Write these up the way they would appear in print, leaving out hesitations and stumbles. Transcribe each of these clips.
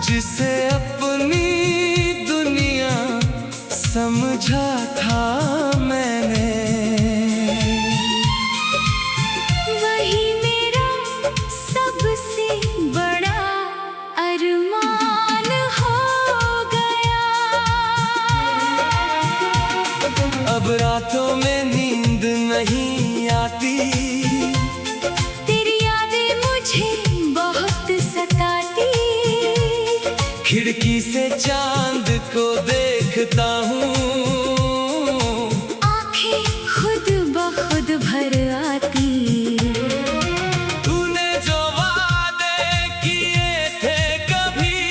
तुझसे अपनी दुनिया समझा था मैंने। वही मेरा सबसे बड़ा अरमान हो गया। अब रातों में नींद नहीं आती, तेरी यादें मुझे बहुत सताती। खिड़की से चांद को देखता हूँ, आंखें खुद ब खुद भर आती। तूने जो वादे किए थे कभी,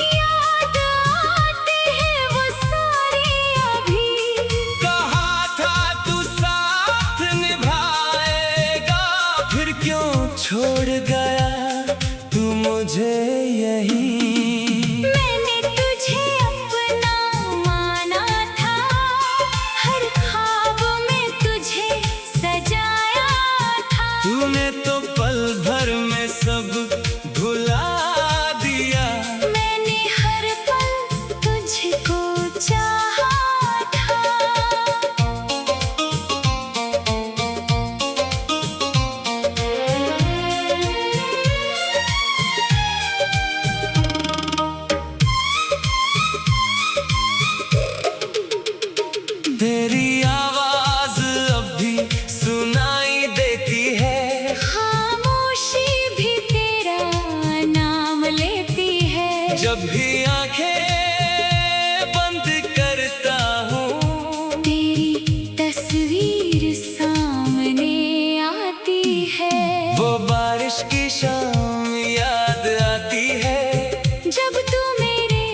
याद आते हैं वो सारे अभी। कहा था तू साथ निभाएगा, फिर क्यों छोड़ गया तू मुझे यहीं। मैंने तुझे अपना माना था, हर ख्वाब में तुझे सजाया था। तूने तो पल भर में सब भुला दिया। मैंने हर पल तुझको चाहा था। तेरी आवाज अब भी सुनाई देती है, खामोशी भी तेरा नाम लेती है। जब भी आंखें बंद करता हूँ, तेरी तस्वीर सामने आती है। वो बारिश की शाम याद आती है, जब तू मेरे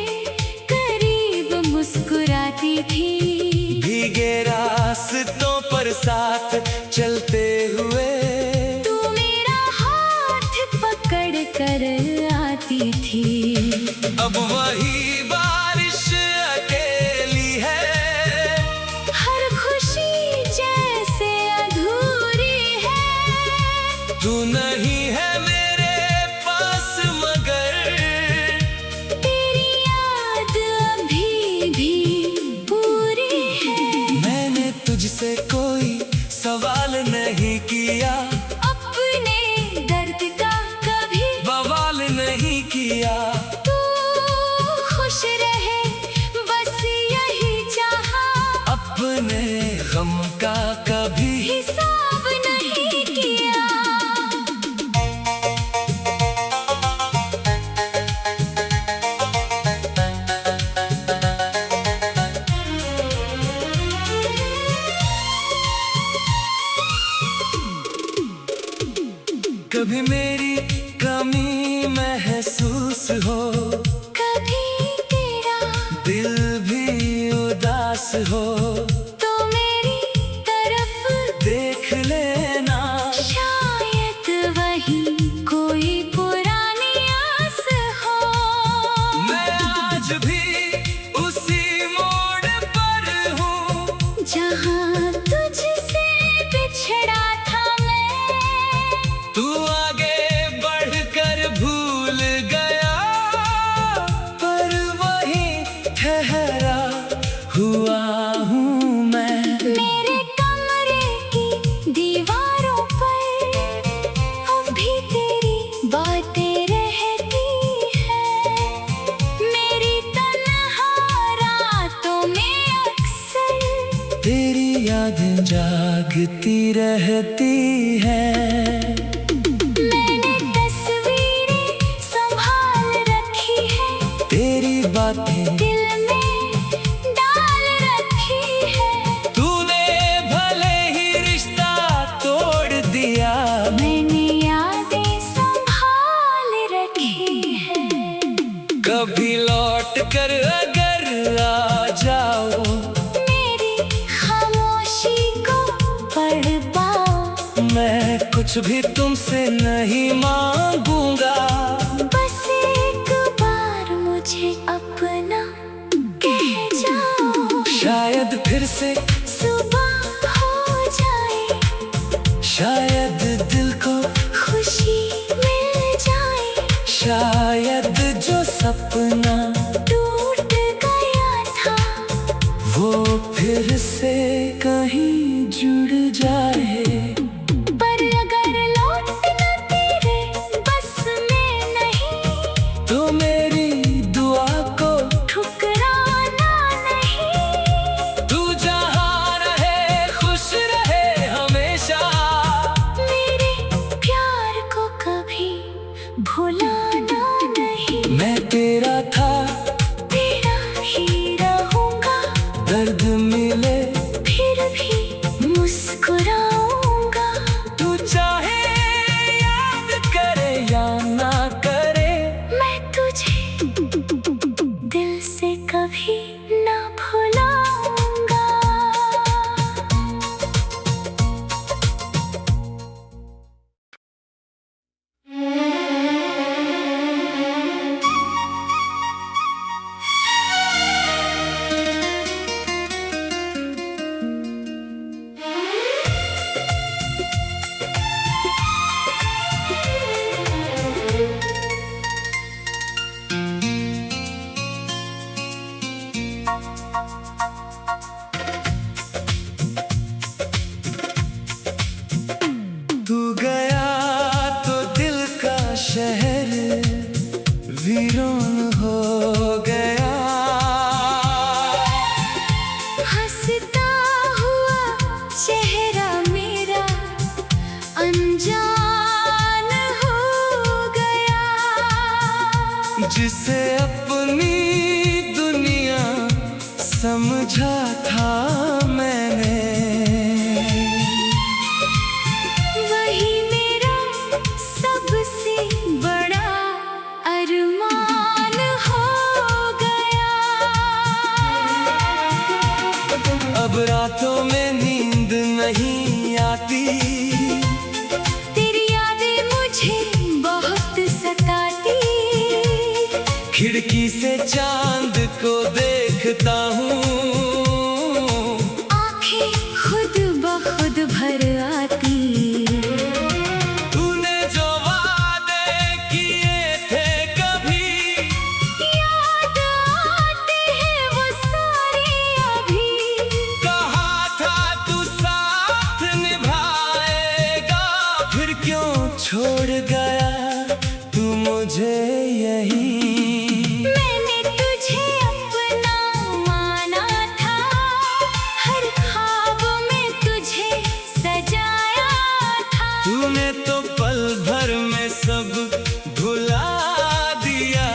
करीब मुस्कुराती थी। भीगे रास्तों पर साथ चलते हुए, तू मेरा हाथ पकड़ कर आती थी। अब वही बारिश अकेली है, हर खुशी जैसे अधूरी है। तू नहीं है मेरे पास मगर तेरी याद अभी भी पूरी है। मैंने तुझसे कोई सवाल नहीं किया, अपने दर्द का कभी बवाल नहीं किया। तू खुश रहे बस यही चाहा। अपने गम का कभी हिसाब नहीं किया। कभी मेरी कमी महसूस हो, कभी तेरा दिल भी उदास हो, तो मेरी तरफ देख लेना। शायद वही कोई पुरानी आस हो। मैं आज भी उसी मोड़ पर हूँ, जहाँ तुझसे बिछड़ा था मैं। तू आगे बढ़कर भूल गया, पर वही ठहरा हुआ हूँ मैं। मेरे कमरे की दीवारों पर अब भी तेरी बातें रहती हैं। मेरी तन्हा रातों में अक्सर तेरी यादें जागती रहती हैं। मैंने तस्वीरें संभाल रखी है, तेरी बातें दिल में डाल रखी है। तूने भले ही रिश्ता तोड़ दिया, मैंने यादें संभाल रखी है। कभी लौट कर अगर आ जाओ, मेरी खामोशी को पढ़ पाओ। मैं कुछ भी तुमसे नहीं मांगूंगा। बस एक बार मुझे अपना कह जाओ। शायद फिर से सुबह हो जाए, शायद दिल को खुशी मिल जाए। शायद जो सपना टूट गया था, वो फिर से कहीं जुड़ जाए। पर अगर लौटना तेरे बस में नहीं, तो मेरी दुआ को ठुकराना नहीं। तू जहाँ रहे खुश रहे हमेशा, मेरे प्यार को कभी भुलाना नहीं। मैं तेरा था तेरा ही रहूंगा, दर्द मिले फिर भी मुस्कुराऊंगा। तू चाहे याद करे या ना करे, मैं तुझे दिल से कभी ना भुलाऊंगा। तू गया तो दिल का शहर वीरान हो गया। हंसता हुआ चेहरा मेरा अनजान हो गया। जिसे अपनी दुनिया समझा था मैंने, वही मेरा सबसे बड़ा अरमान हो गया। अब रातों में नींद नहीं आती, तेरी यादें मुझे बहुत सताती। खिड़की से चांद को देखता हूँ, आंखें खुद ब खुद भर आती। तूने जो वादे किए थे कभी, याद आते हैं वो सारे अभी। कहा था तू साथ निभाएगा, फिर क्यों छोड़ गया तू मुझे यही। मैंने तुझे अपना माना था, हर ख्वाब में तुझे सजाया था। तूने तो पल भर में सब भुला दिया।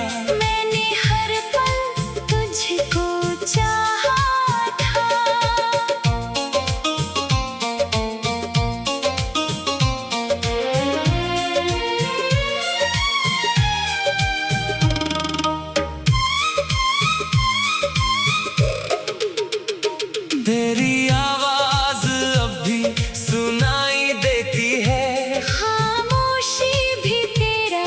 मैंने हर पल तुझको चाहा था। तेरी आवाज अब भी सुनाई देती है, खामोशी भी तेरा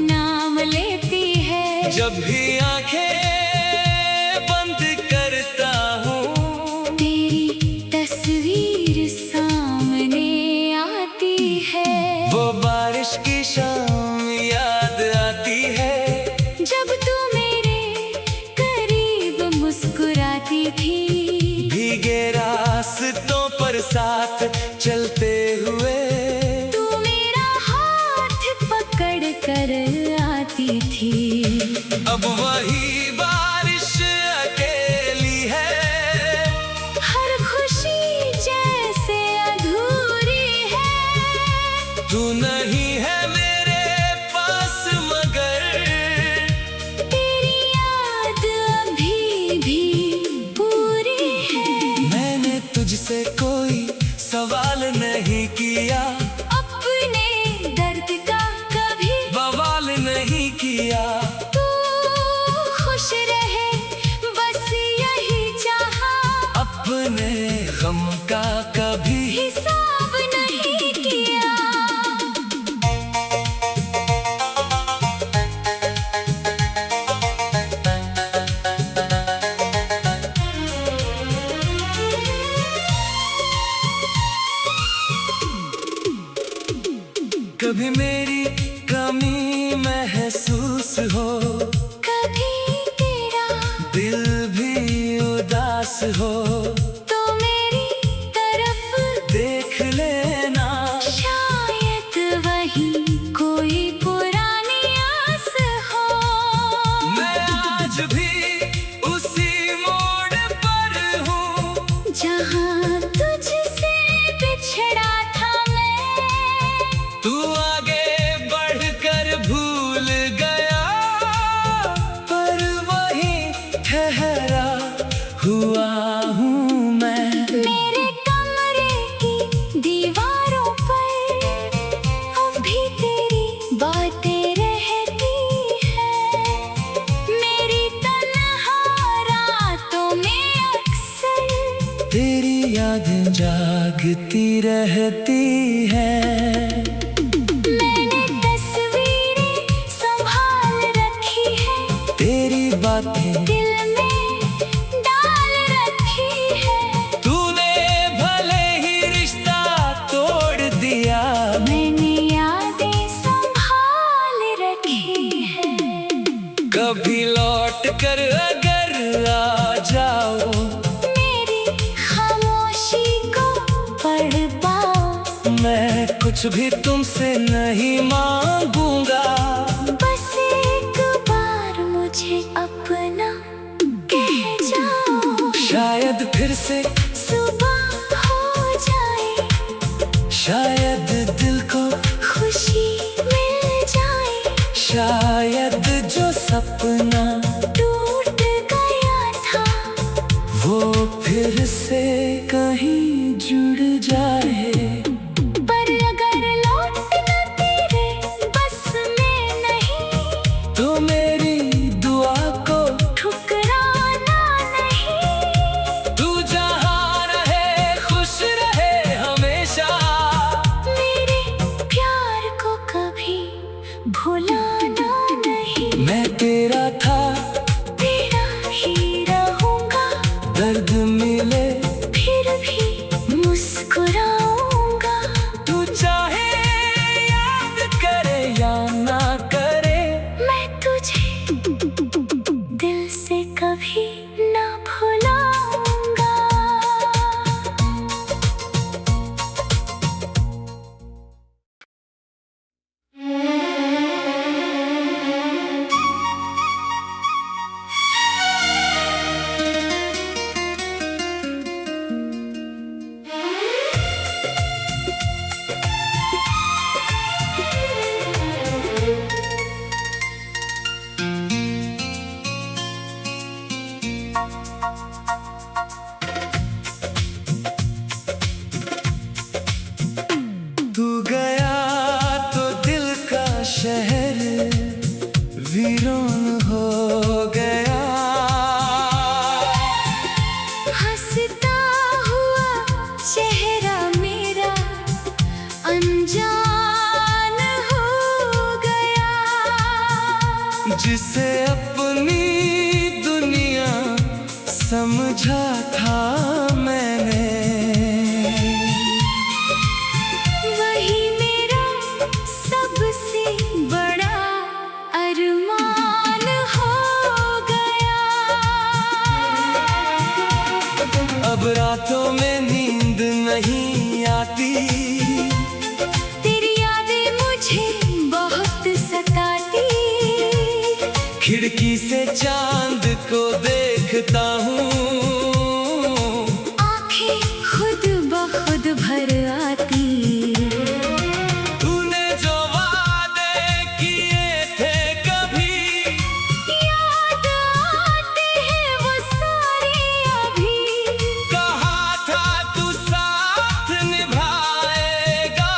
नाम लेती है। जब भी आंखें बंद करता हूँ, तेरी तस्वीर सामने आती है। वो बारिश की शाम याद आती है। जब तू मेरे करीब मुस्कुराती थी, भीगे रास्तों पर साथ चलते हुए, तू मेरा हाथ पकड़ कर आती थी। अब वही बारिश अकेली है, हर खुशी जैसे अधूरी है। तू नहीं है मेरे पास मगर, तेरी याद अभी भी पूरी है। मैंने तुझसे कोई सवाल नहीं किया, अपने दर्द का कभी बवाल नहीं किया। तू खुश रहे बस यही चाहा, अपने गम का कभी हिसाब नहीं किया। कभी मेरी कमी महसूस हो, हो तो मेरी तरफ देख लेना। शायद वही कोई पुरानी आस हो। मैं आज भी उसी मोड़ पर हूँ जहाँ तुझसे बिछड़ा था मैं। तू आगे बढ़कर भूल गया, पर वही ठहरा हुआ हूँ मैं। मेरे कमरे की दीवारों पर अब भी तेरी बातें रहती हैं। मेरी तन्हा रातों में अक्सर तेरी यादें जागती रहती हैं। मैंने तस्वीरें संभाल रखी है। तेरी बातें दिल में डाल रखी है। तूने भले ही रिश्ता तोड़ दिया, मैंने यादें संभाल रखी है। कभी लौट कर अगर आ जाओ, मेरी खामोशी को पढ़ पाओ। मैं कुछ भी तुमसे नहीं मांगूंगा। बस एक बार मुझे अपना कह जाओ। शायद फिर से, सुबह हो जाए, शायद दिल को, खुशी मिल जाए। शायद जो सपना टूट गया था वो फिर से कहीं जुड़ जाए। पर अगर लौटना तेरे बस में नहीं, तो मेरी दुआ को ठुकराना नहीं। तू जहाँ रहे खुश रहे हमेशा। मेरे प्यार को कभी भुलाना नहीं। मैं तेरा था, तेरा ही रहूंगा। दर्द मिले फिर भी मुस्कुराऊंगा। तू चाहे याद करे या ना करे। मैं तुझे दिल से कभी ना भुलाऊंगा। तू गया तो दिल का शहर वीरान हो गया। हंसता हुआ चेहरा मेरा अनजान हो गया। जिसे अपनी दुनिया समझा था मैंने, वही मेरा सबसे बड़ा अरमान हो गया। अब रातों में नींद नहीं आती। तेरी यादें मुझे बहुत सताती। खिड़की से चांद को देखता हूँ, आंखें खुद ब खुद भर आती। तूने जो वादे किए थे कभी, याद आते हैं वो सारे अभी। कहा था तू साथ निभाएगा,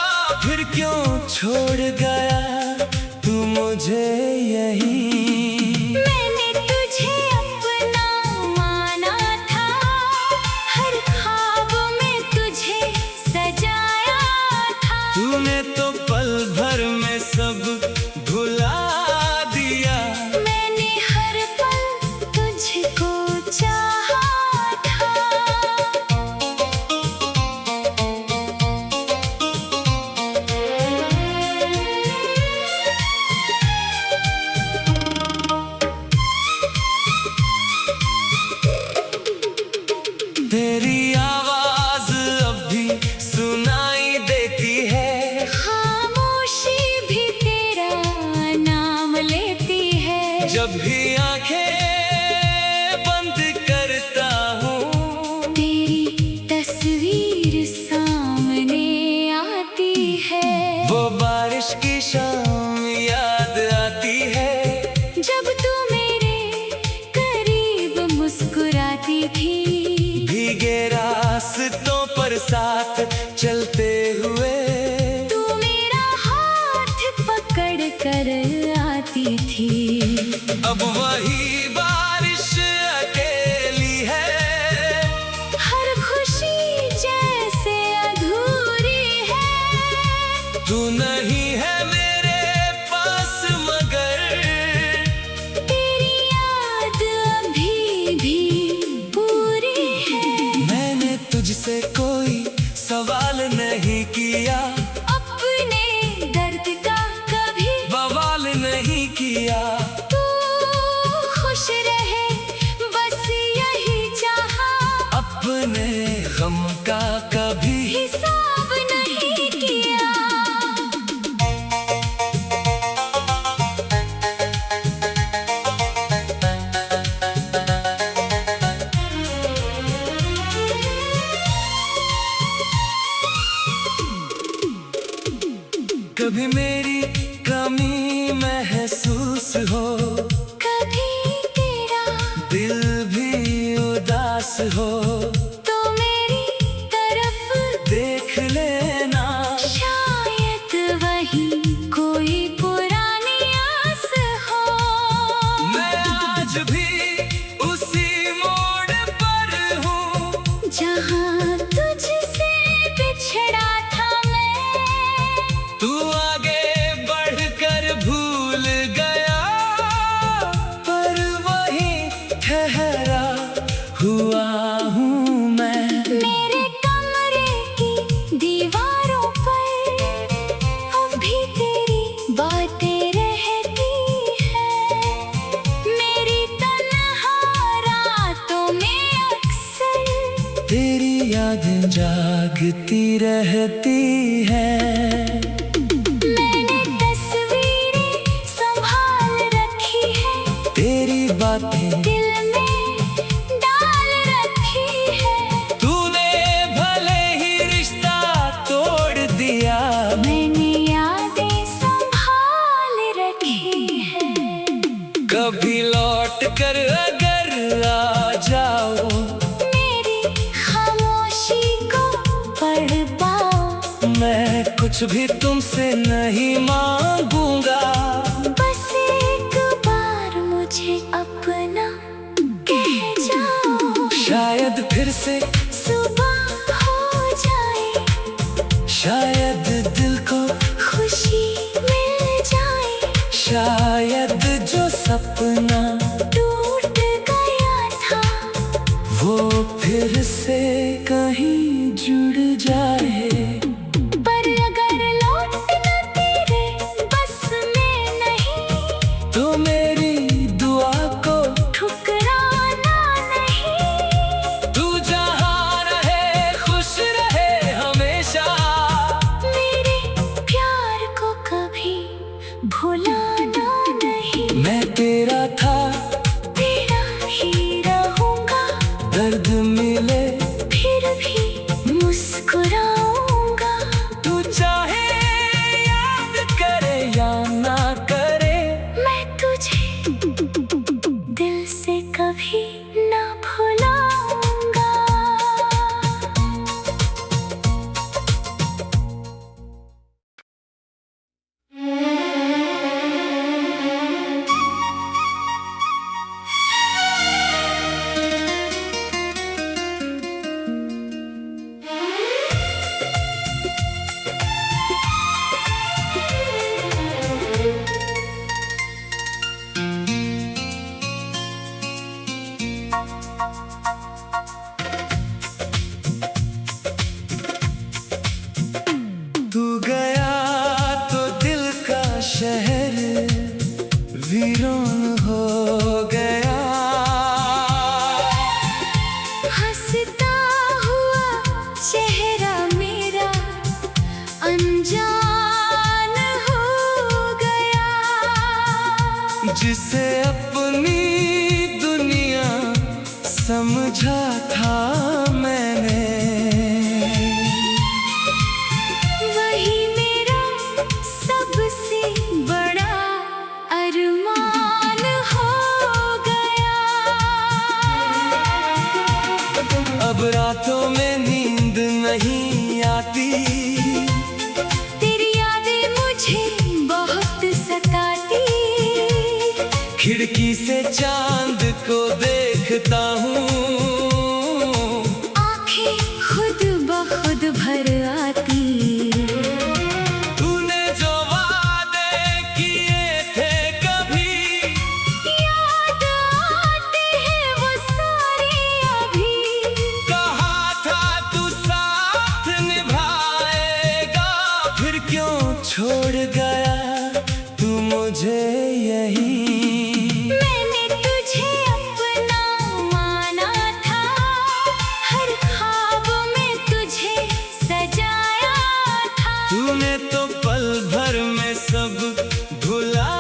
फिर क्यों छोड़ गया तू मुझे यही। मैंने तुझे अपना माना था, हर ख्वाब में तुझे सजाया था। तूने तो पल भर में सब भुला दिया। मैंने हर पल तुझको चाहा था। बारिश की शाम याद आती है, जब तू मेरे करीब मुस्कुराती थी। भीगे रास्तों पर साथ चलते हुए तू मेरा हाथ पकड़ कर आती थी। अब वही बारिश अकेली है, हर खुशी जैसे अधूरी है। तू नहीं है मेरे पास मगर तेरी याद अभी भी पूरी है। मैंने तुझसे कोई सवाल नहीं किया, अपने दर्द का कभी बवाल नहीं किया। तू खुश रहे बस यही चाहा, अपने गम का कभी हिसाब नहीं किया। कभी मेरी कमी महसूस हो, कभी तेरा दिल भी उदास हो, तो मेरी तरफ देख लेना। शायद वही कोई पुरानी आस हो। मैं आज भी उसी मोड़ पर हूँ, जहाँ तुझसे बिछड़ा था मैं। तू आगे बढ़कर भूल गया, पर वही ठहरा हुआ हूँ मैं। मेरे कमरे की दीवारों पर अब भी तेरी बातें रहती हैं। मेरी तन्हा रातों में अक्सर तेरी यादें जागती रहती हैं। मैंने तस्वीरें संभाल रखी है, तेरी बातें दिल में डाल रखी है। तूने भले ही रिश्ता तोड़ दिया, मैंने यादें संभाल रखी है। कभी लौट कर अगर आ जाओ, मेरी खामोशी को पढ़ पाओ। मैं कुछ भी तुमसे नहीं मांगूंगा। बस एक बार मुझे अपना कह जाओ। शायद फिर से, सुबह हो जाए, शायद दिल को, खुशी मिल जाए। शायद जो सपना टूट गया था वो फिर से कहीं जुड़ जाए। पर अगर लौटना तेरे बस में नहीं, तो मेरी दुआ को ठुकराना नहीं। तू जहाँ रहे खुश रहे हमेशा, मेरे प्यार को कभी भुलाना नहीं। मैं तेरा था, तेरा ही रहूंगा, दर्द मिले फिर भी मुस्कुराऊंगा। तू चाहे याद करे या ना करे, मैं तुझे दिल से कभी ना भुलाऊंगा। तू गया तो दिल का शहर वीरान हो गया। हंसता हुआ चेहरा मेरा अनजान हो गया। जिसे अपनी दुनिया समझा था मैंने, वही मेरा सब रातों में नींद नहीं आती, तेरी यादें मुझे बहुत सताती। खिड़की से चांद को देखता हूँ, आंखें खुद ब खुद भर आती। तूने जो वादे किए थे कभी, याद आते हैं वो सारे अभी। कहा था तू साथ निभाएगा, फिर क्यों छोड़ गया तू मुझे यही। मैंने तुझे अपना माना था, हर ख्वाब में तुझे सजाया था। तूने तो पल भर में सब भुला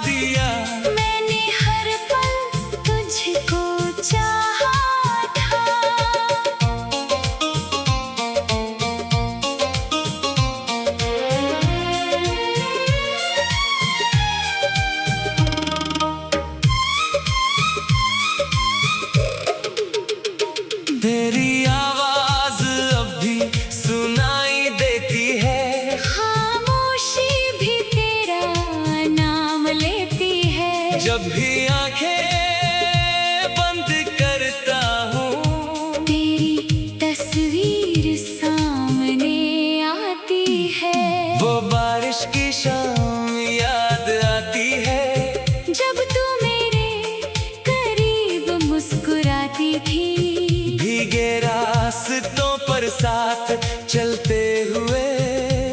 दिया, मैंने हर पल तुझको चाहा था। तेरी आवाज अब भी सुनाई देती है, खामोशी भी तेरा नाम लेती है। जब भी आंखें बंद करता हूँ, तेरी तस्वीर सामने आती है। वो बारिश की शाम याद आती है, जब तू मेरे करीब मुस्कुराती थी। भीगे रास्तों पर साथ चलते हुए,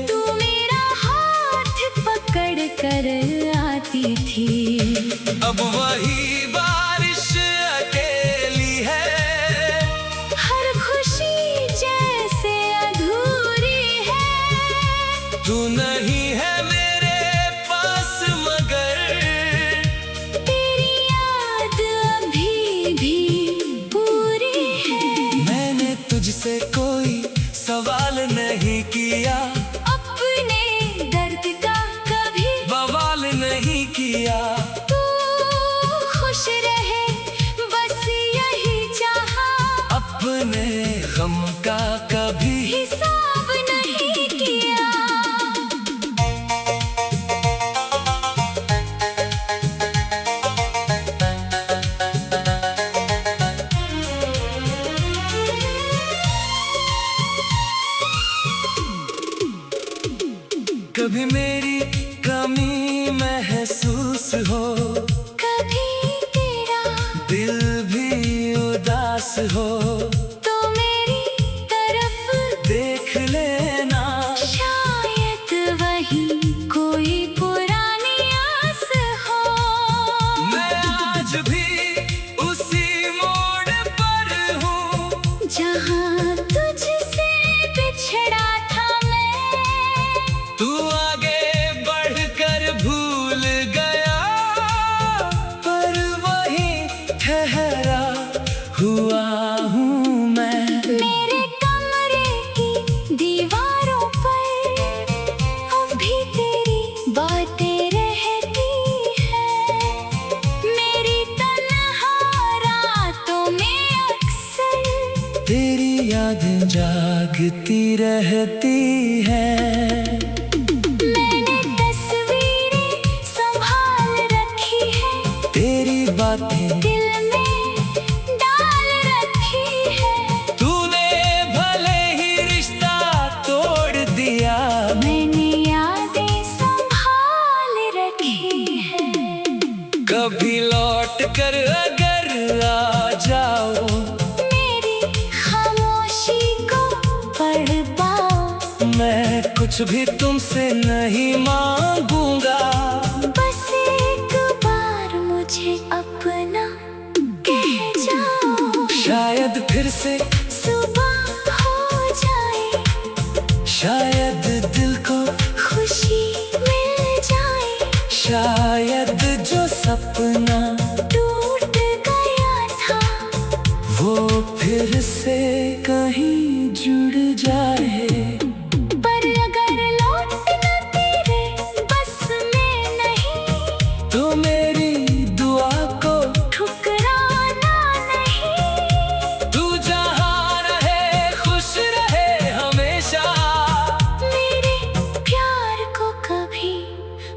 तू मेरा हाथ पकड़ कर आती थी। अब वही बारिश अकेली है, हर खुशी जैसे अधूरी है। तू नहीं है मेरे पास मगर तेरी याद अभी भी पूरी है। मैंने तुझसे कोई सवाल नहीं किया, अपने दर्द का कभी बवाल नहीं किया। तू खुश रहे बस यही चाहा, अपने गम का कभी हिसाब नहीं किया। कभी मेरी कमी महसूस हो, कभी तेरा दिल भी उदास हो, तो मेरी तरफ देख लेना। शायद वही कोई पुरानी आस हो। मैं आज भी उसी मोड़ पर हूँ, जहाँ तुझसे बिछड़ा था मैं। तू आगे बढ़कर भूल गया, पर वही ठहरा हुआ हूँ मैं। मेरे कमरे की दीवारों पर अब भी तेरी बातें रहती हैं। मेरी तन्हा रातों में अक्सर तेरी यादें जागती रहती हैं। मैंने तस्वीरें संभाल रखी है, तेरी बातें दिल में डाल रखी है। तूने भले ही रिश्ता तोड़ दिया, मैंने यादें संभाल रखी है। कभी लौट कर अगर आ जाओ, मेरी खामोशी को पढ़ पाओ। मैं कुछ भी तुमसे नहीं मांगूंगा, बस एक बार मुझे अपना कह जाओ। शायद फिर से सुबह हो जाए, शायद दिल को खुशी मिल जाए। शायद जो सपना टूट गया था वो फिर से कहीं जुड़ जाए। पर अगर लौटना तेरे बस में नहीं, तो मेरी दुआ को ठुकराना नहीं। तू जहाँ रहे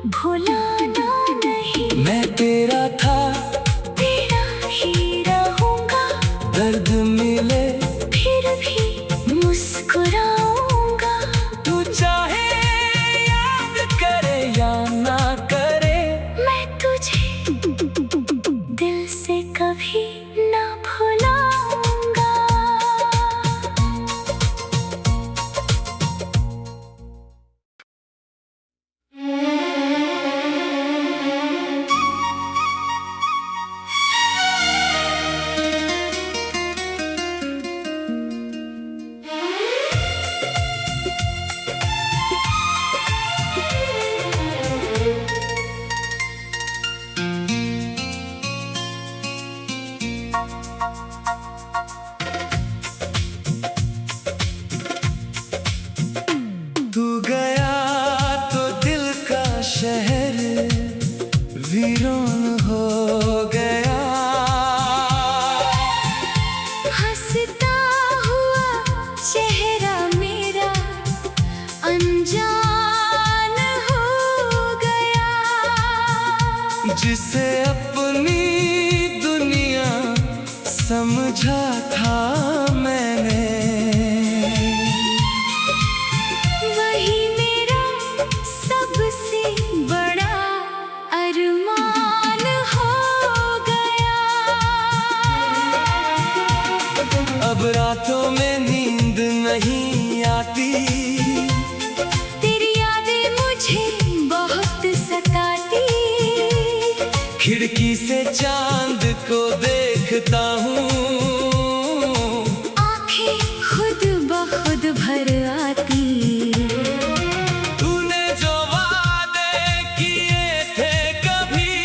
भुलाना नहीं। मैं तेरा था, तेरा ही रहूंगा, दर्द मिले फिर भी मुस्कुराऊंगा। तू चाहे याद करे या ना करे, मैं तुझे दिल से कभी ना भुलाऊंगा। तू गया तो दिल का शहर वीरान हो गया। हंसता हुआ चेहरा मेरा अनजान हो गया। जिसे अपनी दुनिया समझा था मैंने, वही मेरा सबसे बड़ा अरमान हो गया। अब रातों में नींद नहीं आती, तेरी यादें मुझे बहुत सताती। खिड़की से चांद को देखता हूँ, आंखें खुद ब खुद भर आती। तूने जो वादे किए थे कभी,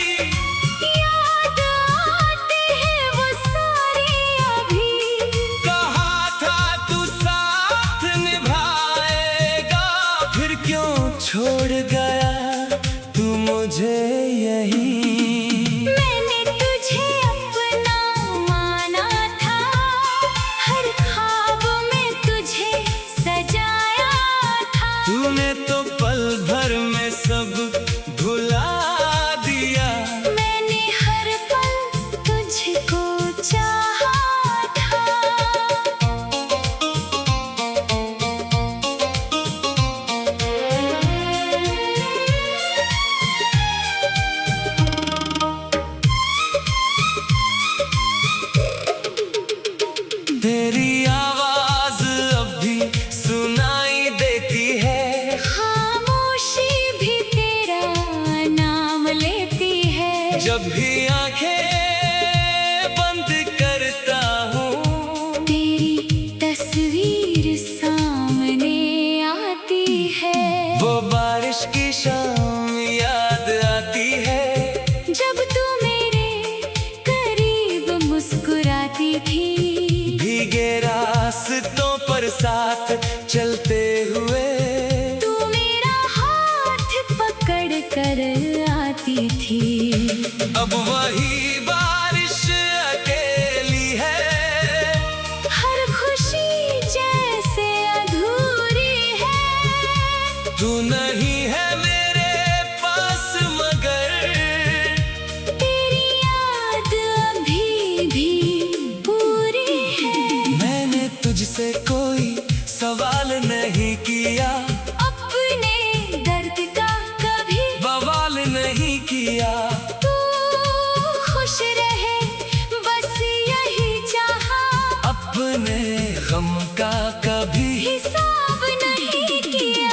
याद आते हैं वो सारे अभी। कहा था तू साथ निभाएगा, फिर क्यों छोड़ गया तू मुझे यही। मैंने तुझे अपना माना था, हर ख्वाब में तुझे सजाया था। तूने तो पल भर में सब भुला दिया। मैंने हर पल तुझको चाहा था। तेरी आवाज अब भी सुनाई देती है, खामोशी भी तेरा नाम लेती है। जब भी आंखें बंद करता हूँ, तेरी तस्वीर सामने आती है। वो बारिश की शाम याद आती है। जब तू मेरे करीब मुस्कुराती थी, भीगे रास्तों पर साथ चलते हुए, तू मेरा हाथ पकड़ कर आती थी। अब वही बारिश अकेली है, हर खुशी जैसे अधूरी है। तू नहीं है मेरे पास मगर, तेरी याद अभी भी पूरी है। मैंने तुझसे कोई सवाल नहीं किया, अपने दर्द का कभी बवाल नहीं किया। तू खुश रहे बस यही चाहा, अपने गम का कभी हिसाब नहीं किया।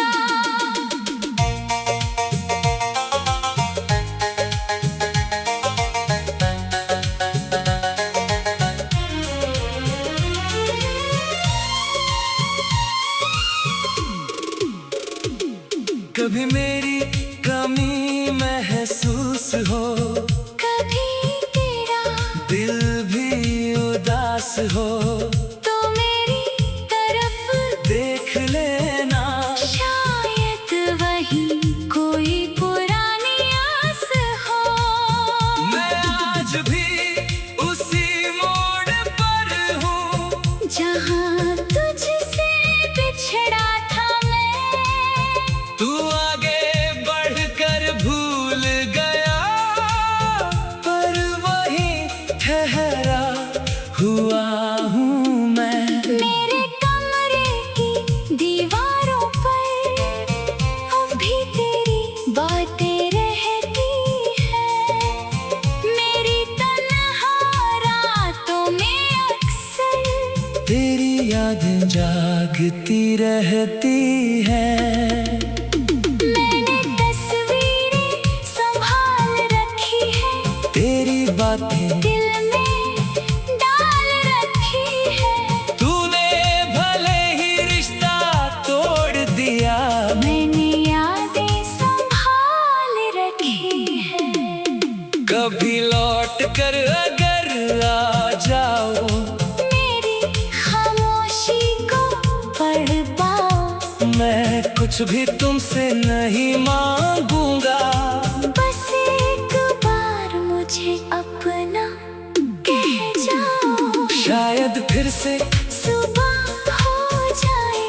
कभी मेरी कमी महसूस हो लगती रहती है। मैंने तस्वीरें संभाल रखी है, तेरी बातें दिल में डाल रखी है। तूने भले ही रिश्ता तोड़ दिया, मैंने यादें संभाल रखी है। कभी लौट कर अगर आ जाओ, मेरी खामोशी को पढ़ पाओ। मैं कुछ भी तुमसे नहीं मांगूंगा। बस एक बार मुझे अपना कह जाओ, शायद फिर से सुबह हो जाए,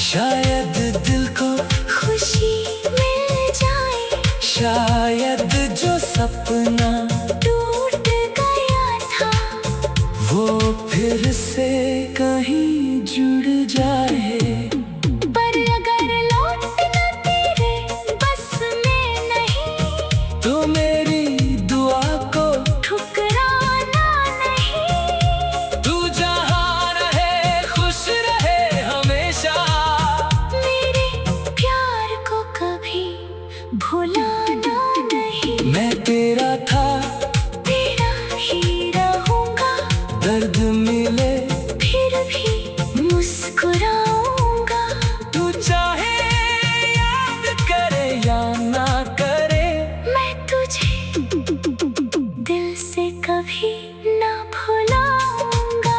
शायद दिल को खुशी मिल जाए। शायद जो सपना टूट गया था वो फिर से कहीं जुड़ जाए। पर अगर लौटना तेरे बस में नहीं, तो मेरी दुआ को ठुकराना नहीं। तू जहाँ रहे खुश रहे हमेशा, मेरे प्यार को कभी भुलाना नहीं। मैं तेरा था तेरा ही रहूंगा, दर्द मिले फिर भी मुस्कुराऊंगा। तू चाहे याद करे या ना करे, मैं तुझे दिल से कभी ना भुलाऊंगा।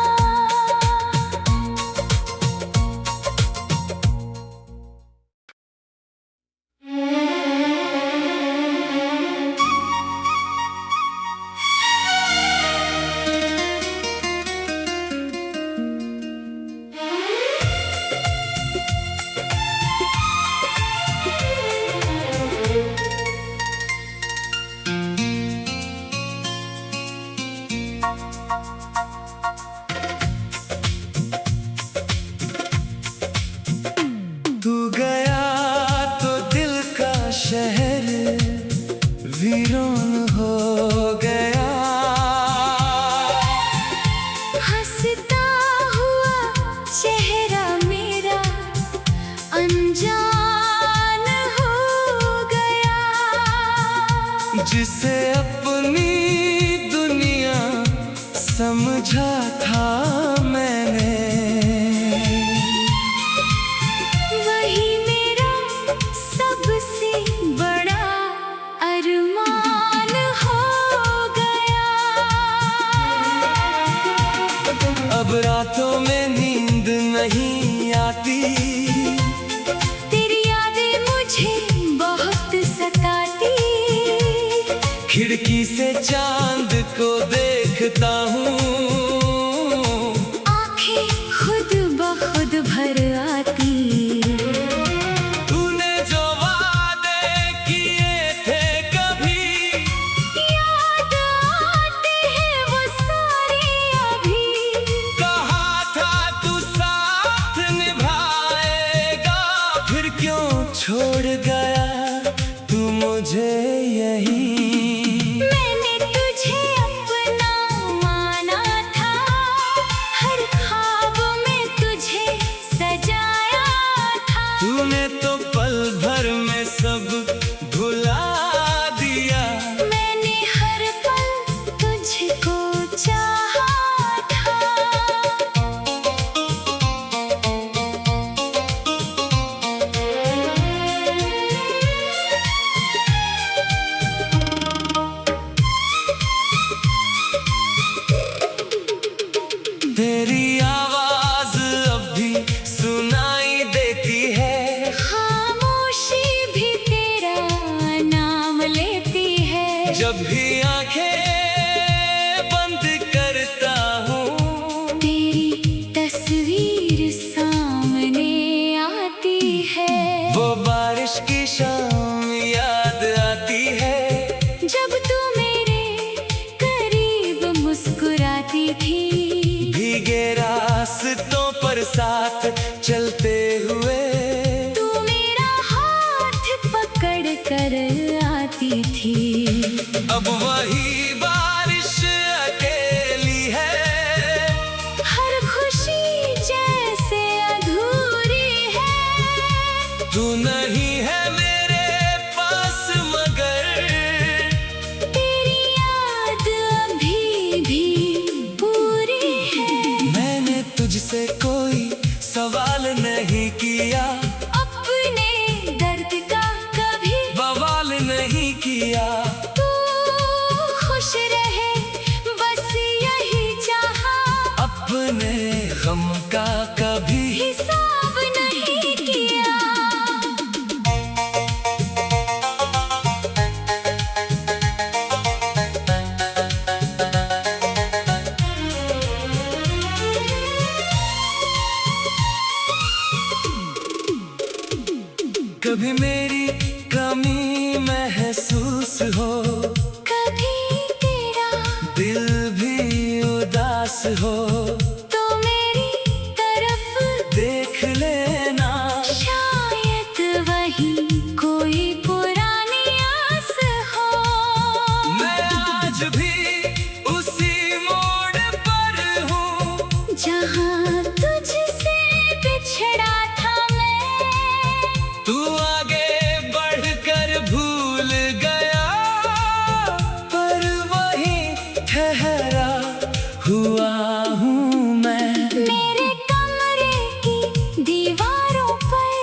तू गया तो दिल का शहर वीरान हो गया। हंसता हुआ चेहरा मेरा अनजान हो गया। जिसे अपनी दुनिया समझा था मैंने, वही मेरा सबसे बड़ा अरमान हो गया। अब रातों में नींद नहीं आती, तेरी यादें मुझे बहुत सताती। खिड़की से चांद को देखता हूँ, आंखें खुद ब खुद भर आती। तूने जो वादे किए थे कभी, याद आते हैं वो सारे अभी। कहा था तू साथ निभाएगा, फिर क्यों छोड़ गया तू मुझे यही। मैंने तुझे अपना माना था, हर ख्वाब में तुझे सजाया था। तूने तो पल भर में सब भुला दिया, मैंने हर पल तुझको चाहा था। तेरी आवाज अब भी सुनाई देती है, खामोशी भी तेरा नाम लेती है। जब भी आंखें बंद करता हूँ, तेरी तस्वीर सामने आती है। वो बारिश की शाम याद आती है। जब तू मेरे करीब मुस्कुराती थी, भीगे रास्तों पर साथ चलते हुए, तू मेरा हाथ पकड़ कर आती थी। अब वही बारिश अकेली है, हर खुशी जैसे अधूरी नहीं किया। तू खुश रहे बस यही चाहा, अपने गम का कभी हिसाब नहीं किया। कभी मेरी कमी महसूस हो, कभी तेरा दिल भी उदास हो, तो मेरी तरफ देख लेना। शायद वही कोई पुरानी आस हो। मैं आज भी उसी मोड़ पर हूँ, जहाँ तुझसे बिछड़ा था मैं, तू आगे बढ़कर भूल गया, पर वहीं ठहरा हुआ हूँ मैं। मेरे कमरे की दीवारों पर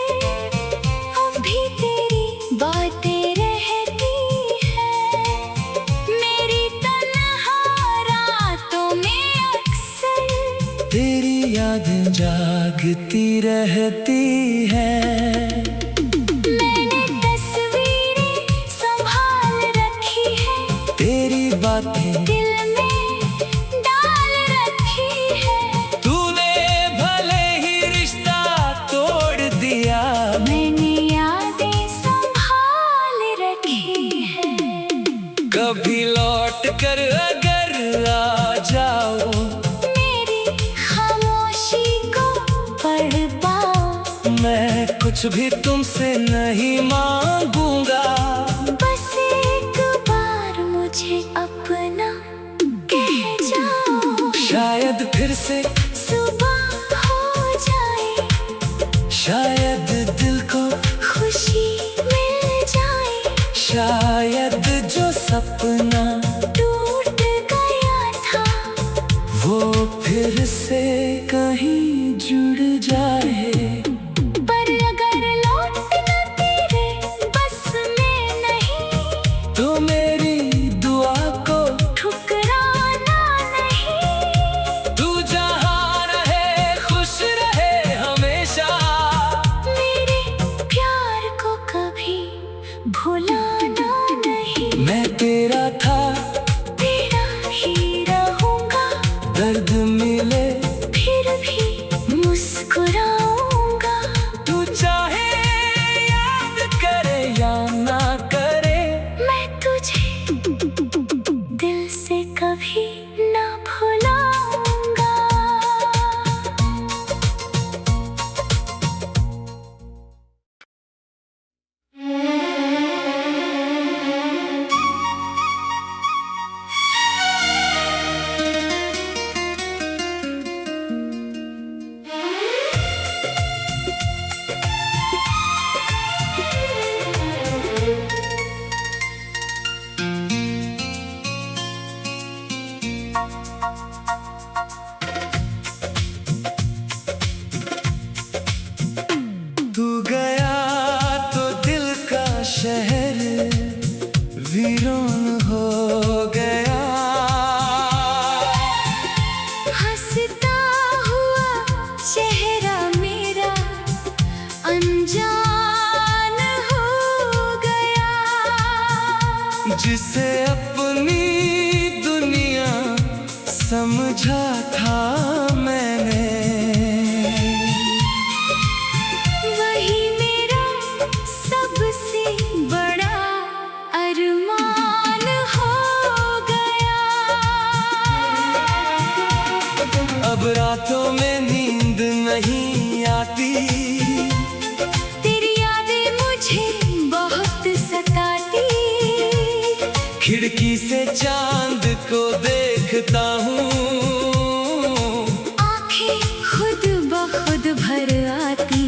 अब भी तेरी बातें रहती हैं। मेरी तन्हा रातों में अक्सर तेरी यादें जागती रहती हैं। मैंने तस्वीरें संभाल रखी है, तेरी बातें दिल में डाल रखी है। तूने भले ही रिश्ता तोड़ दिया, मैंने यादें संभाल रखी है। कभी लौट कर अगर आ जाओ, मेरी खामोशी को पढ़ पाओ। मैं कुछ भी तुमसे नहीं मांगूंगा। बस एक बार मुझे अपना कह जाओ, शायद फिर से, सुबह हो जाए, शायद दिल को, खुशी मिल जाए। शायद जो सपना टूट गया था वो फिर से कहीं जुड़ जाए। पर अगर लौटना तेरे बस में नहीं, तो मेरी दुआ को ठुकराना नहीं। तू जहाँ रहे खुश रहे हमेशा, मेरे प्यार को कभी भुलाना नहीं। मैं तेरा था, तेरा ही रहूंगा, दर्द मिले फिर भी मुस्कुराऊंगा। तू चाहे याद करे या ना करे, मैं तुझे दिल से कभी ना भुलाऊंगा। तू गया तो दिल का शहर वीरान हो गया। हंसता हुआ चेहरा मेरा अनजान हो गया। जिसे अपनी दुनिया समझा था मैंने, वही मेरा सबसे बड़ा अरमान हो गया। अब रातों में नींद नहीं आती, तेरी यादें मुझे बहुत सताती। खिड़की से चांद को देखता हूँ, आंखें खुद ब खुद भर आती।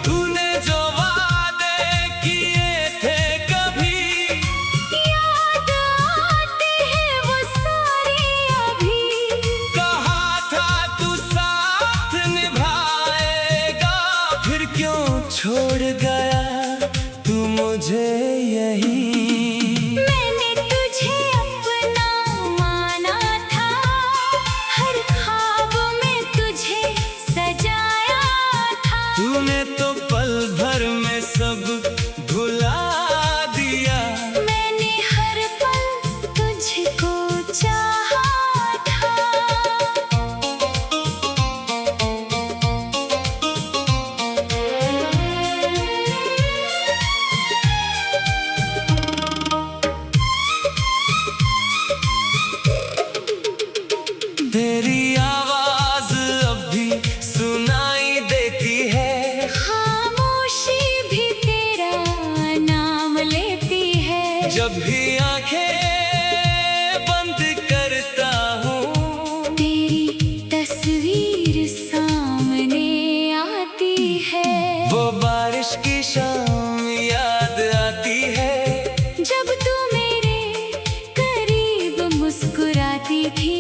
तूने जो वादे किए थे कभी, याद आते हैं वो सारी अभी। कहा था तू साथ निभाएगा, फिर क्यों छोड़ गया तू मुझे यहीं। मैंने तुझे अपना माना था, हर ख्वाब में तुझे सजाया था। तूने तो पल भर में सब भुला दिया। मैंने हर पल तुझको चाहा था। तेरी आवाज अब भी सुनाई देती है। खामोशी भी तेरा नाम लेती है। जब भी आंखें बंद करता हूँ, तेरी तस्वीर सामने आती है। वो बारिश की शाम याद आती है। जब तू मेरे करीब मुस्कुराती थी।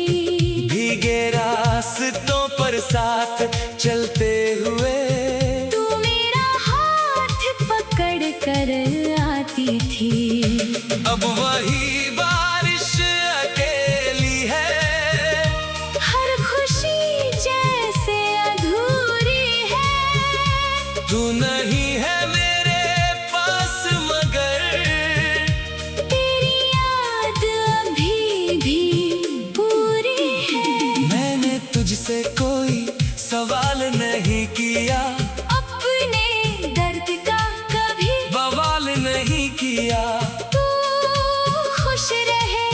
भीगे रास्तों पर साथ चलते हुए, तू मेरा हाथ पकड़ कर आती थी। अब वही बारिश अकेली है। हर खुशी जैसे अधूरी है। तू नहीं है मेरे पास मगर तेरी याद अभी भी पूरी है। मैंने तुझसे कोई सवाल नहीं किया। अपने दर्द का कभी बवाल नहीं किया। तू खुश रहे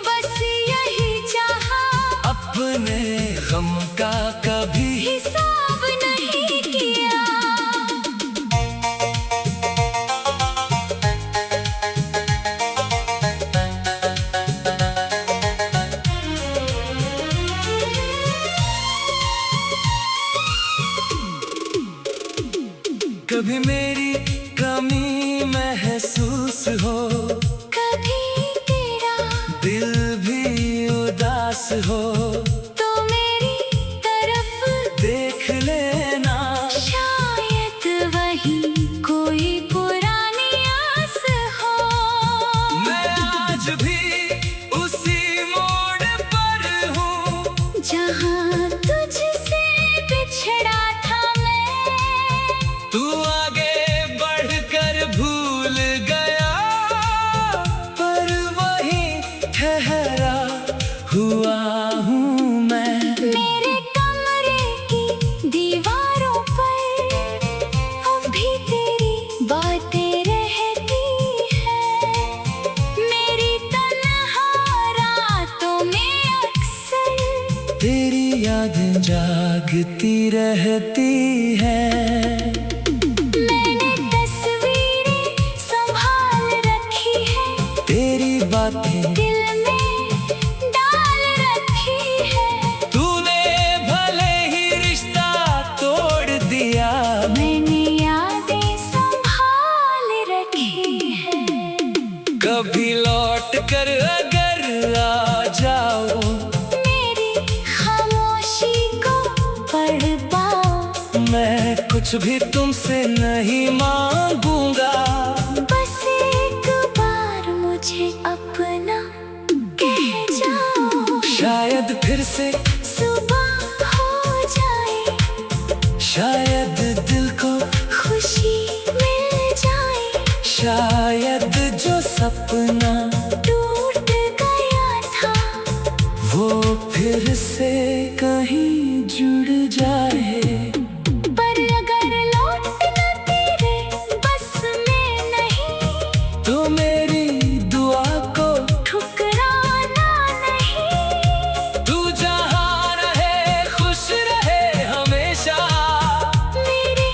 बस यही चाहा। अपने गम का कभी हिसाब नहीं किया। कभी मेरी कमी महसूस हो, कभी तेरा दिल भी उदास हो, तो मेरी तरफ देख लेना। शायद वही कोई पुरानी आस हो। मैं आज भी उसी मोड़ पर हूँ, जहाँ तुझसे बिछड़ा था मैं। तू आगे बढ़कर भूल गया, पर वही ठहरा हुआ हूँ मैं। मेरे कमरे की दीवारों पर अब भी तेरी बातें रहती है। मेरी तन्हा रातों में अक्सर तेरी यादें जागती रहती हैं। मैंने तस्वीरें संभाल रखी है। तेरी बातें दिल में डाल रखी है। तूने भले ही रिश्ता तोड़ दिया, मैंने यादें संभाल रखी है। कभी लौट कर अगर आ जाओ, मेरी खामोशी को पढ़ पाओ। मैं कुछ भी तुमसे नहीं मांगूंगा। बस एक बार मुझे अपना कह जाओ। शायद फिर से, सुबह हो जाए, शायद दिल को, खुशी मिल जाए। शायद जो सपना टूट गया था वो फिर से कहीं जुड़ जाए। पर अगर लौटना तेरे बस में नहीं, तो मेरी दुआ को ठुकराना नहीं। तू जहाँ रहे खुश रहे हमेशा। मेरे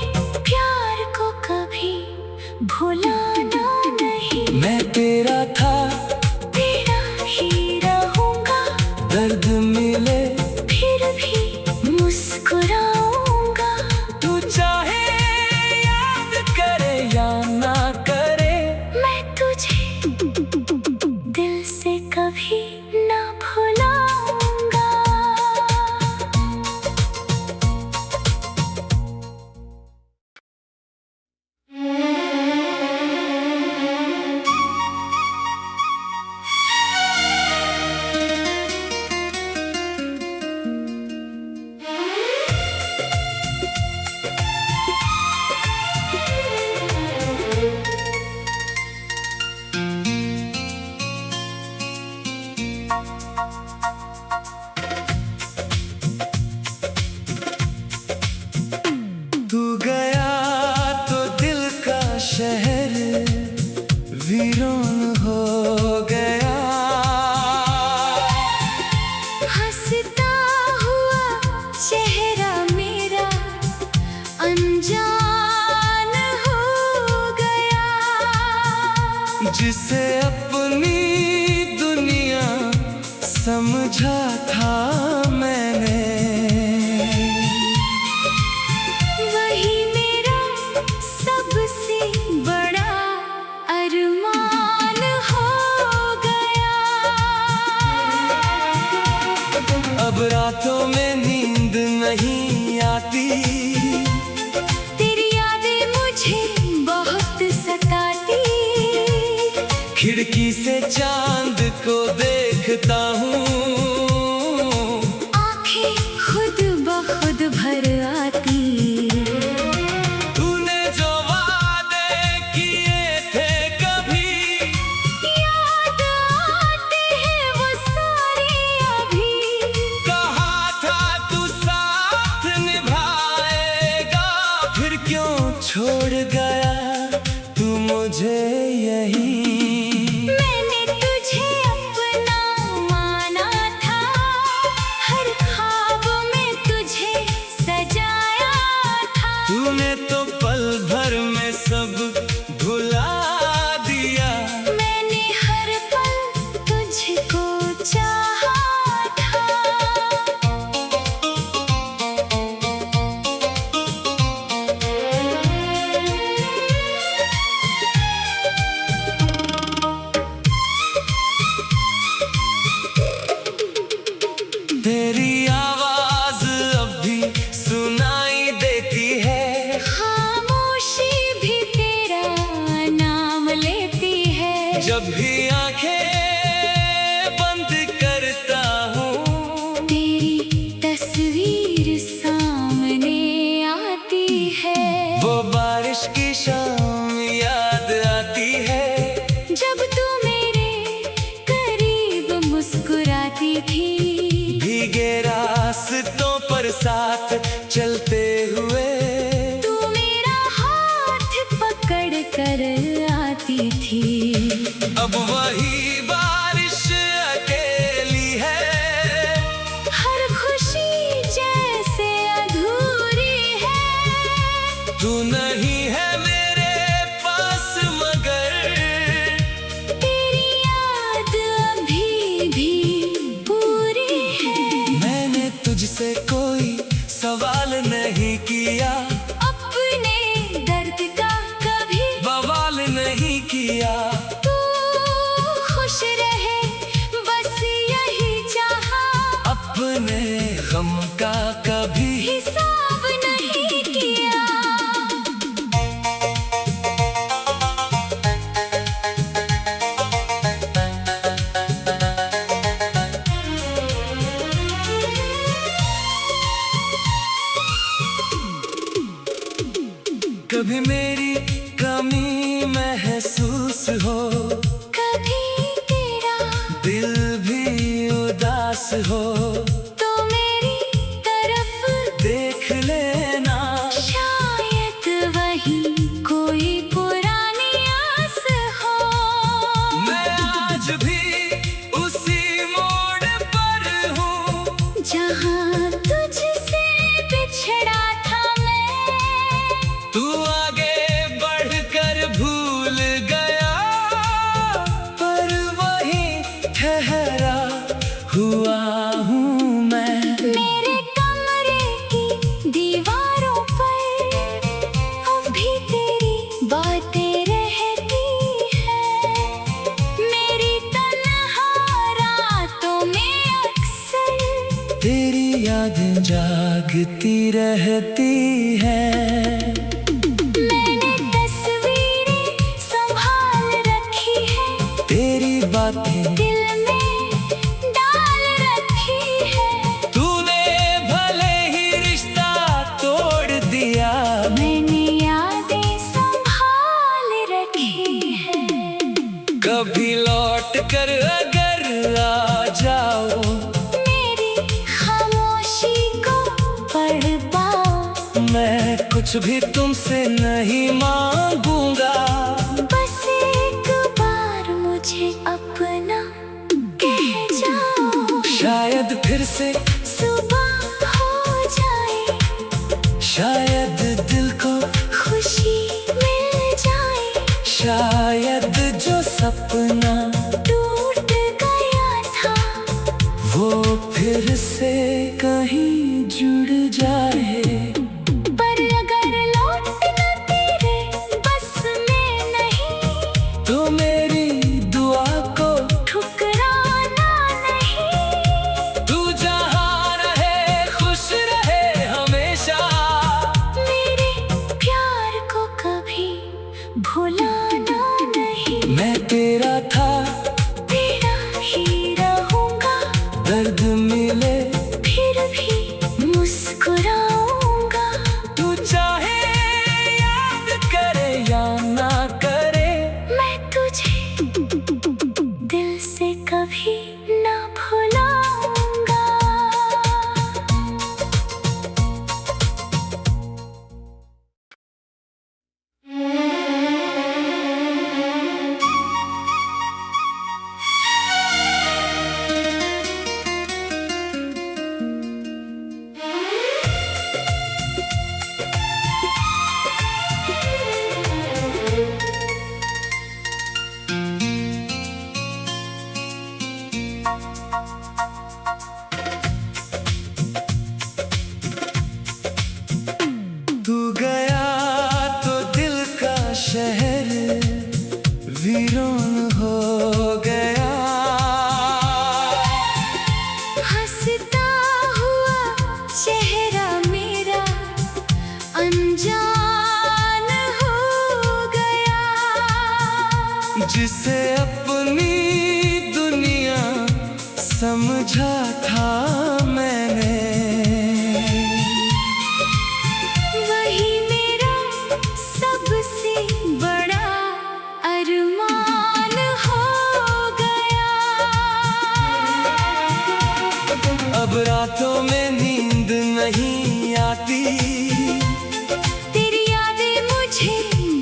प्यार को कभी भुलाना नहीं। मैं तेरा था, तेरा ही रहूंगा। दर्द मिले फिर भी मुस्कुराऊंगा। तू चाहे याद करे या ना करे, मैं तुझे दिल से कभी ना भुलाऊंगा। रोन हो गया। हंसता हुआ चेहरा मेरा अनजान हो गया। जिसे अपनी दुनिया समझा था मैंने, वही मेरा सबसे बड़ा अरमान हो गया। अब रातों में नींद नहीं आती, तेरी यादें मुझे बहुत सताती। खिड़की से चांद को देखता हूँ, आंखें खुद ब खुद भर आती। तूने जो वादे किए थे कभी, याद आते हैं वो सारे अभी। कहा था तू साथ निभाएगा, फिर क्यों छोड़ गया तू मुझे यहीं। मैंने तुझे अपना माना था, हर ख्वाब में तुझे सजाया था। तूने तो पल भर में सब भुला दिया। मैंने हर पल तुझको चाहा था। तेरी आवाज अब भी सुनाई देती है, खामोशी भी तेरा नाम लेती है। जब भी आंखें बंद करता हूँ, तेरी तस्वीर सामने आती है। वो बारिश की शाम याद आती है। जब तू मेरे करीब मुस्कुराती थी, भीगे रास्तों पर साथ चलते हुए, तू मेरा हाथ पकड़ कर आती थी। अब वही बारिश अकेली है, हर खुशी जैसे अधूरी है। तू नहीं है मेरे पास मगर तेरी याद अभी भी पूरी है। मैंने तुझसे कोई सवाल नहीं किया, अपने दर्द का कभी बवाल नहीं किया। तू खुश रहे बस यही चाहा। अपने गम का कभी हिसाब नहीं किया। कभी मेरी कमी महसूस हो, कभी तेरा दिल भी उदास हो, तो मेरी तरफ देख लेना। शायद वही कोई पुरानी आस हो। मैं आज भी उसी मोड़ पर हूँ, जहाँ तुझसे बिछड़ा था मैं। तू आगे बढ़कर भूल गया, पर वही ठहरा हुआ हूँ मैं। मेरे कमरे की दीवारों पर अब भी तेरी बातें रहती हैं। मेरी तन्हा रातों में अक्सर तेरी यादें जागती रहती हैं। मैंने तस्वीरें संभाल रखी है, तेरी बातें दिल में डाल रखी है। तूने भले ही रिश्ता तोड़ दिया, मैंने यादें संभाल रखी है। कभी लौट कर अगर आ जाओ, मेरी खामोशी को पढ़ पाओ। मैं कुछ भी तुमसे नहीं मांगूंगा। बस एक बार फिर से सुबह हो जाए, शायद दिल को खुशी मिल जाए। शायद जो सपना टूट गया था वो फिर से कहीं जुड़ जाए। पर अगर लौटना तेरे बस में नहीं, तो मेरी दुआ को ठुकराना नहीं। तू जहाँ रहे खुश रहे हमेशा। मेरे प्यार को कभी भुलाना नहीं। मैं तेरा था, तेरा ही रहूंगा, दर्द मिले फिर भी मुस्कुराऊंगा। तू चाहे याद करे या ना करे। मैं तुझे दिल से कभी ना भुलाऊंगा। तू गया तो दिल का शहर वीरान हो गया। हंसता हुआ चेहरा मेरा अनजान हो गया। जिसे अपनी दुनिया समझा था मैंने, वही मेरा सबसे बड़ा अरमान हो गया। अब रातों में नींद नहीं आती। तेरी यादें मुझे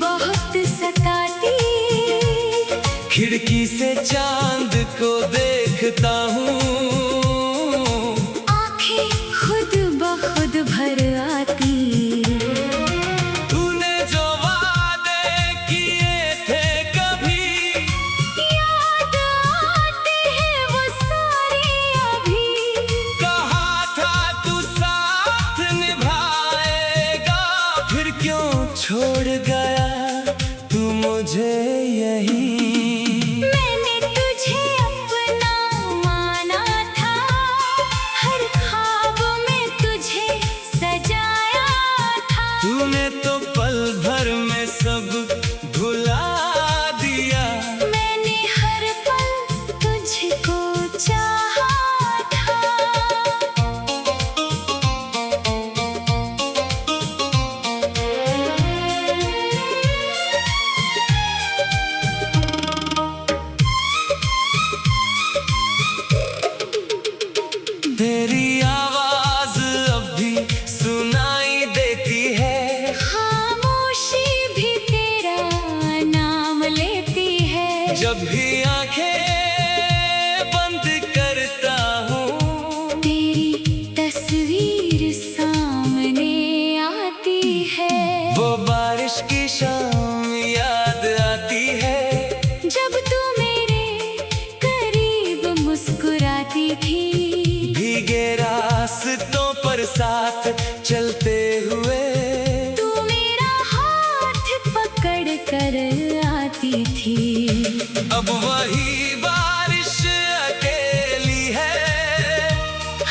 बहुत सताती। खिड़की से चांद को देखता हूँ। आंखें खुद ब खुद भर आती। तूने जो वादे किए थे कभी, याद आते हैं वो सारे अभी। कहा था तू साथ निभाएगा। फिर क्यों छोड़ गया तू मुझे यहीं। मैंने तुझे अपना माना था, हर ख्वाब में तुझे सजाया था। तूने तो पल भर में सब भुला दिया। मैंने हर पल तुझको चाहा था। तेरी आवाज अब भी सुनाई देती है। खामोशी भी तेरा नाम लेती है। जब भी आंखें बंद करता हूँ, तेरी तस्वीर सामने आती है। वो बारिश की शाम याद आती है। जब तू मेरे करीब मुस्कुराती थी। भीगे रास्तों पर साथ चलते हुए, तू मेरा हाथ पकड़ कर आती थी। अब वही बारिश अकेली है।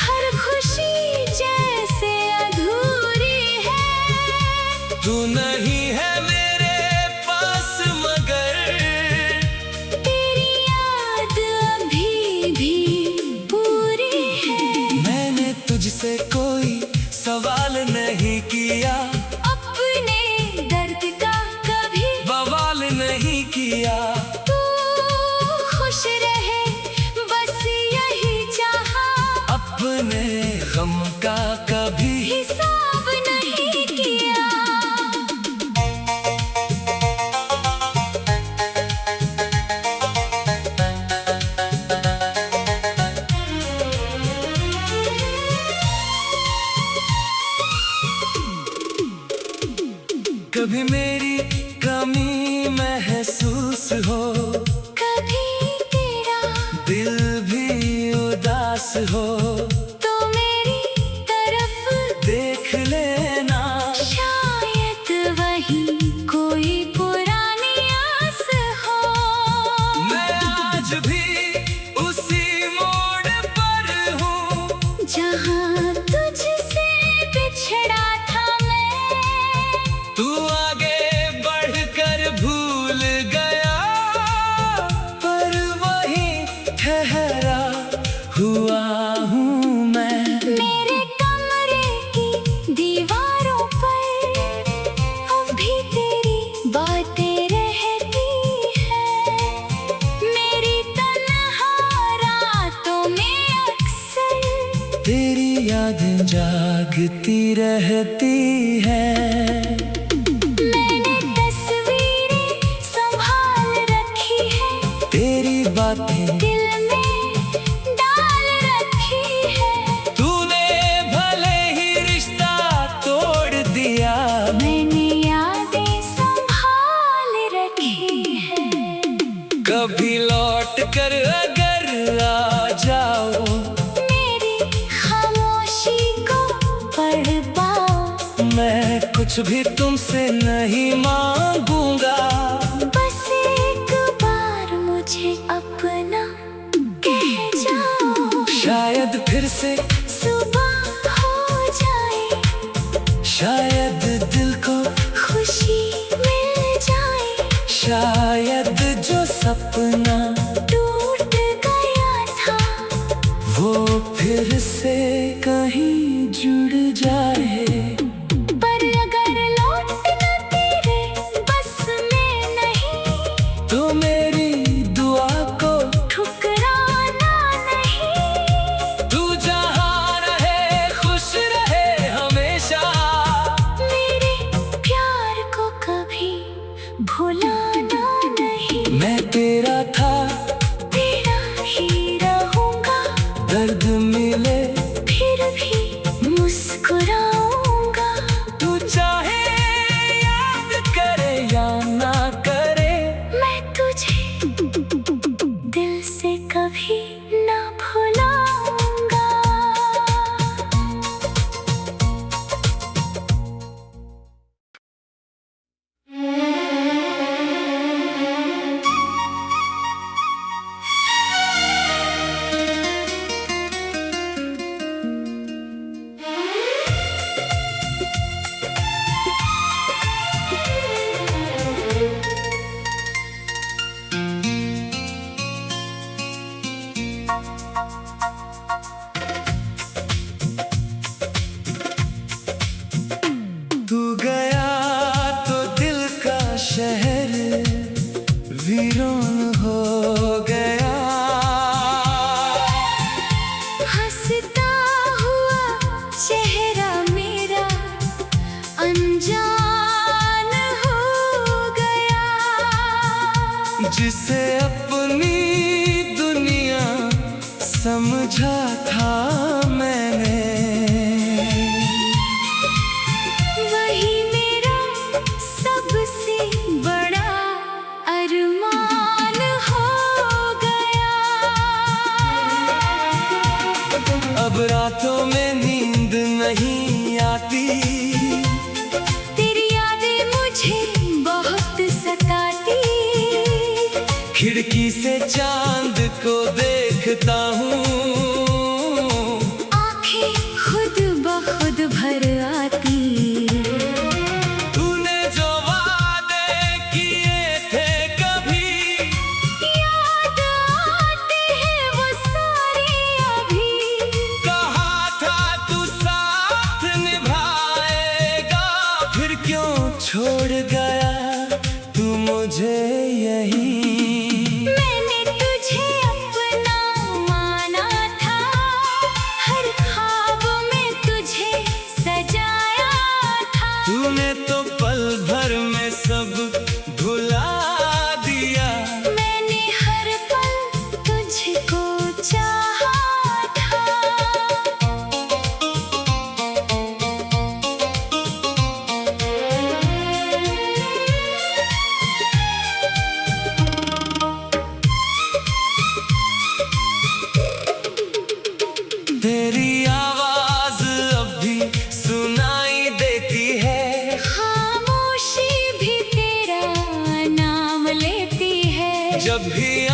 हर खुशी जैसे अधूरी है। तू नहीं है मेरे पास मगर तेरी याद अभी भी पूरी है। मैंने तुझसे कोई सवाल नहीं किया। अपने दर्द का कभी बवाल नहीं किया। तू खुश हो तो मेरी तरफ देख लेना। शायद वही कोई पुरानी आस हो। मैं आज भी उसी मोड़ पर हूँ जहाँ तुझसे बिछड़ा था मैं। तू आगे बढ़कर भूल गया, पर वही ठहरा हुआ हूँ मैं। मेरे कमरे की दीवारों पर अब भी तेरी बातें रहती हैं। मेरी तन्हा रातों में अक्सर तेरी यादें जागती रहती हैं। मैंने तस्वीरें संभाल रखी है, तेरी बातें दिल में डाल रखी है। तूने भले ही रिश्ता तोड़ दिया, मैंने यादें संभाल रखी है। कभी लौट कर अगर आ जाओ, मेरी खामोशी को पढ़ पाओ। मैं कुछ भी तुमसे नहीं मांगूंगा। बस एक बार मुझे अपना कह जाओ। शायद फिर से सुबह हो जाए, शायद दिल को खुशी मिल जाए। शायद जो सपना टूट गया था वो फिर से कहीं जुड़ जाए। पर अगर लौटना तेरे बस में नहीं, तो मेरी दुआ को ठुकराना नहीं। तू जहाँ रहे खुश रहे हमेशा। मेरे प्यार को कभी भुलाना नहीं। मैं तेरा था, तेरा ही रहूंगा, दर्द मिले फिर भी मुस्कुराऊंगा। तू चाहे याद करे या ना करे। मैं तुझे दिल से कभी ना भुलाऊंगा। तू गया तो दिल का शहर वीरान हो गया। हंसता हुआ चेहरा मेरा अनजान हो गया। जिसे अपनी दुनिया समझा था मैंने, वही मेरा सबसे बड़ा अरमान हो गया। अब रातों में नींद नहीं आती। तेरी यादें मुझे बहुत सताती। खिड़की से चांद को देखता हूँ, आंखें खुद ब खुद भर आती। तूने जो वादे किए थे कभी, याद आते हैं वो सारी अभी। कहा था तू साथ निभाएगा, फिर क्यों छोड़ गया तू मुझे यहीं। मैंने तुझे अपना माना तेरी आवाज अब भी सुनाई देती है, खामोशी भी तेरा नाम लेती है। जब भी